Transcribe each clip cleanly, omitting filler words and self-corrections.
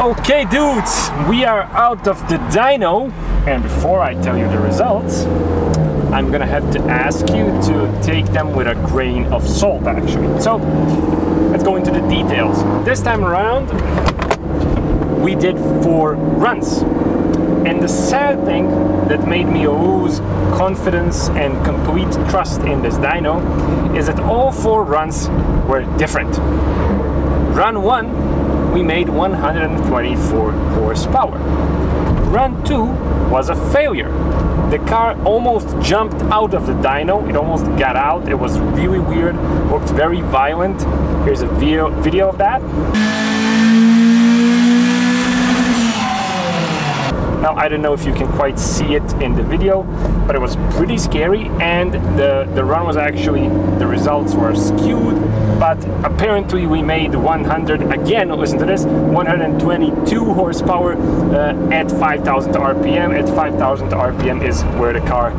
Okay dudes, we are out of the dyno, and before I tell you the results, I'm gonna have to ask you to take them with a grain of salt actually. So let's go into the details. This time around we did 4 runs, and the sad thing that made me lose confidence and complete trust in this dyno is that all 4 runs were different. Run 1 we made 124 horsepower. Run 2 was a failure. The car almost jumped out of the dyno, it almost got out, it was really weird, looked very violent. Here's a video of that. Now I don't know if you can quite see it in the video, but it was pretty scary, and the run was actually, the results were skewed, but apparently we made 100, again, listen to this, 122 horsepower at 5,000 RPM. At 5,000 RPM is where the car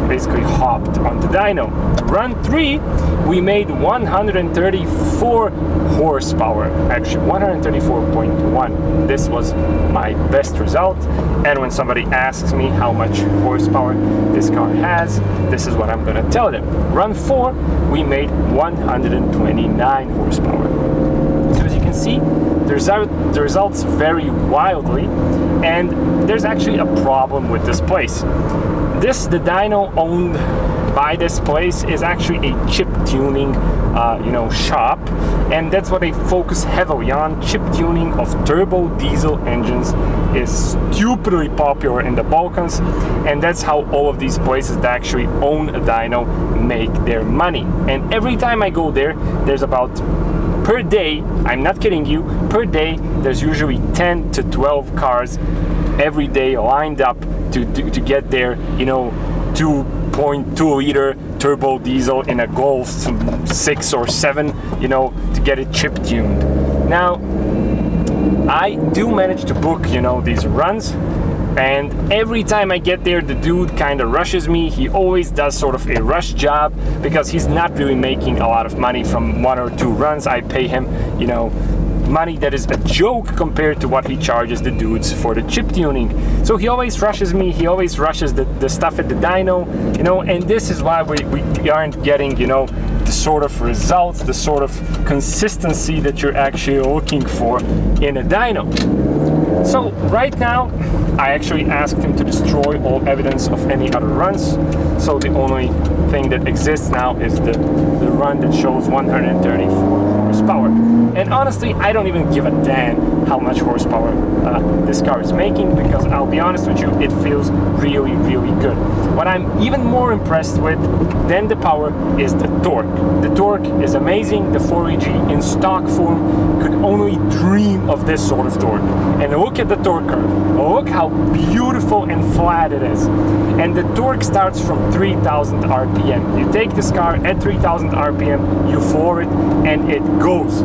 basically hopped on the dyno. Run 3, we made 134 horsepower, actually 134.1. This was my best result, and when somebody asks me how much horsepower this car has, this is what I'm gonna tell them. Run 4, we made 129 horsepower. So as you can see, the results vary wildly, and there's actually a problem with this place. The dyno owned by this place is actually a chip tuning shop, and that's what they focus heavily on. Chip tuning of turbo diesel engines is stupidly popular in the Balkans, and that's how all of these places that actually own a dyno make their money. And every time I go there, there's about, per day, I'm not kidding you, per day there's usually 10 to 12 cars every day lined up to get their 2.2 liter turbo diesel in a Golf 6 or 7, to get it chip tuned. Now I do manage to book these runs, and every time I get there the dude kind of rushes me. He always does sort of a rush job because he's not really making a lot of money from 1 or 2 runs. I pay him money that is a joke compared to what he charges the dudes for the chip tuning. So he always rushes me, he always rushes the stuff at the dyno, and this is why we aren't getting the sort of results, the sort of consistency that you're actually looking for in a dyno. So right now I actually asked him to destroy all evidence of any other runs, so the only thing that exists now is the run that shows 134 horsepower. And honestly, I don't even give a damn how much horsepower this car is making, because I'll be honest with you, it feels really, really good. What I'm even more impressed with than the power is the torque. The torque is amazing. The 4AG in stock form could only dream of this sort of torque. And look at the torque curve. Look how beautiful and flat it is. And the torque starts from 3,000 RPM. You take this car at 3,000 RPM, you floor it, and it goes.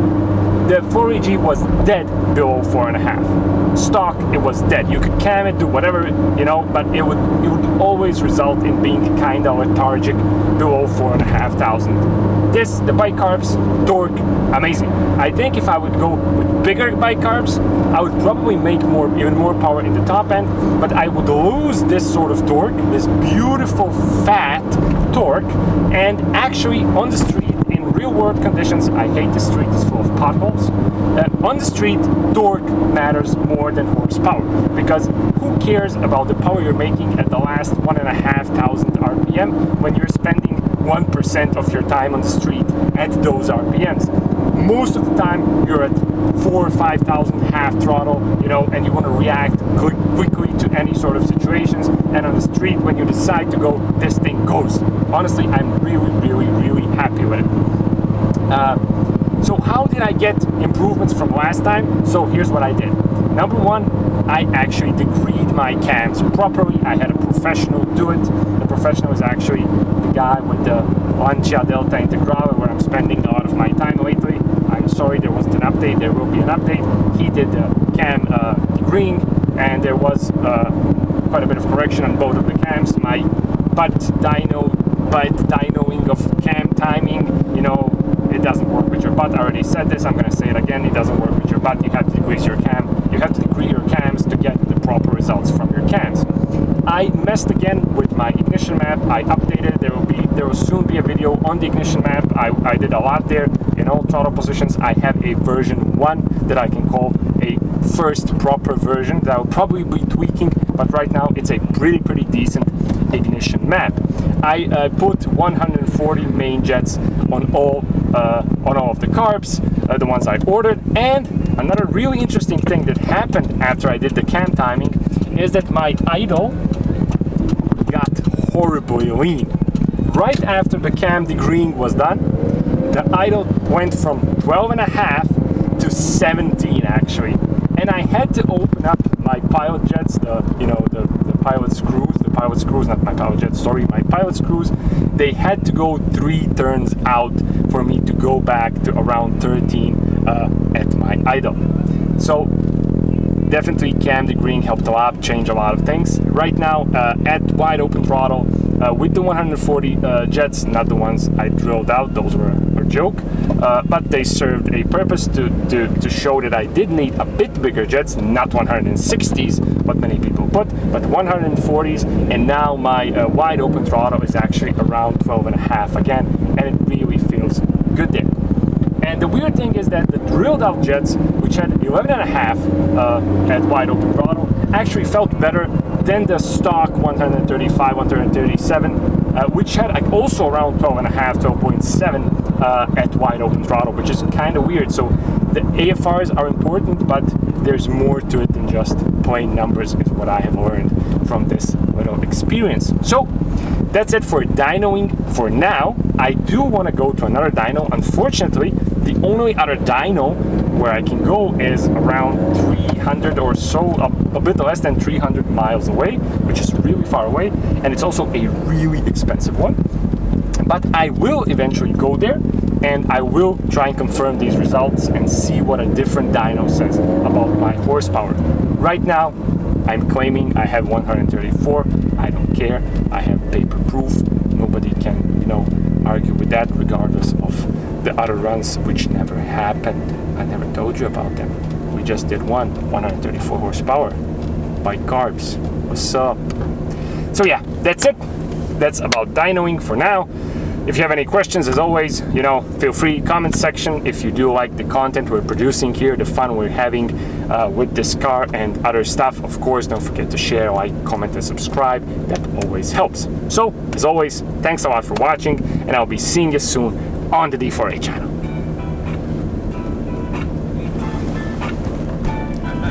The 4AG was dead below 4.5. Stock, it was dead. You could cam it, do whatever, but it would always result in being kind of lethargic below 4,500. The bike carbs, torque, amazing. I think if I would go with bigger bike carbs, I would probably make even more power in the top end, but I would lose this sort of torque, this beautiful fat torque, and actually on the street, in real world conditions, I hate the street, it's full of potholes. On the street, torque matters more than horsepower, because who cares about the power you're making at the last 1,500 RPM when you're spending 1% of your time on the street at those RPMs. Most of the time you're at 4,000 or 5,000 half throttle, and you want to react quickly to any sort of situations, and on the street when you decide to go, this thing goes. Honestly, I'm really, really, really happy with it. So how did I get improvements from last time? So here's what I did. Number 1, I actually degreed my cams properly. I had a professional do it. The professional is actually the guy with the Lancia Delta Integrale, where I'm spending a lot of my time lately. I'm sorry there wasn't an update. There will be an update. He did the cam degreeing, and there was quite a bit of correction on both of the cams. My butt dynoing of cam timing, it doesn't work with your butt. I already said this, I'm going to say it again, it doesn't work with your butt. You have to decrease your cam results from your cams. I messed again with my ignition map. I updated. There will soon be a video on the ignition map. I did a lot there in all throttle positions. I have a version 1 that I can call a first proper version that I'll probably be tweaking, but right now it's a pretty decent ignition map. I put 140 main jets on all of the carbs, the ones I ordered. And another really interesting thing that happened after I did the cam timing is that my idle got horribly lean. Right after the cam degreeing was done, the idle went from 12.5 to 17 actually. And I had to open up my pilot jets, the pilot screws, not my pilot jets, sorry, my pilot screws. They had to go 3 turns out for me to go back to around 13 at my idle. So definitely cam degreeing helped a lot, changed a lot of things. Right now at wide open throttle with the 140 jets, not the ones I drilled out, those were a joke, but they served a purpose to show that I did need a bit bigger jets, not 160s, what many people put, but 140s, and now my wide open throttle is actually around 12.5 again, and it really feels good there. And the weird thing is that the drilled out jets, which had 11.5 at wide open throttle, actually felt better than the stock 135, 137, which had also around 12.5, 12.7 at wide open throttle, which is kind of weird. So the AFRs are important, but there's more to it than just plain numbers, is what I have learned from this little experience. So that's it for dynoing for now. I do want to go to another dyno. Unfortunately, the only other dyno where I can go is around 300 or so, a bit less than 300 miles away, which is really far away, and it's also a really expensive one. But I will eventually go there, and I will try and confirm these results and see what a different dyno says about my horsepower. Right now, I'm claiming I have 134. I don't care. I have paper proof. Nobody can, argue with that, regardless of the other runs, which never happened. I never told you about them. We just did 134 horsepower by carbs. What's up? So yeah, that's it. That's about dynoing for now. If you have any questions, as always, feel free, comment section. If you do like the content we're producing here, the fun we're having with this car and other stuff, of course, don't forget to share, like, comment, and subscribe. That always helps. So, as always, thanks a lot for watching, and I'll be seeing you soon on the D4A channel.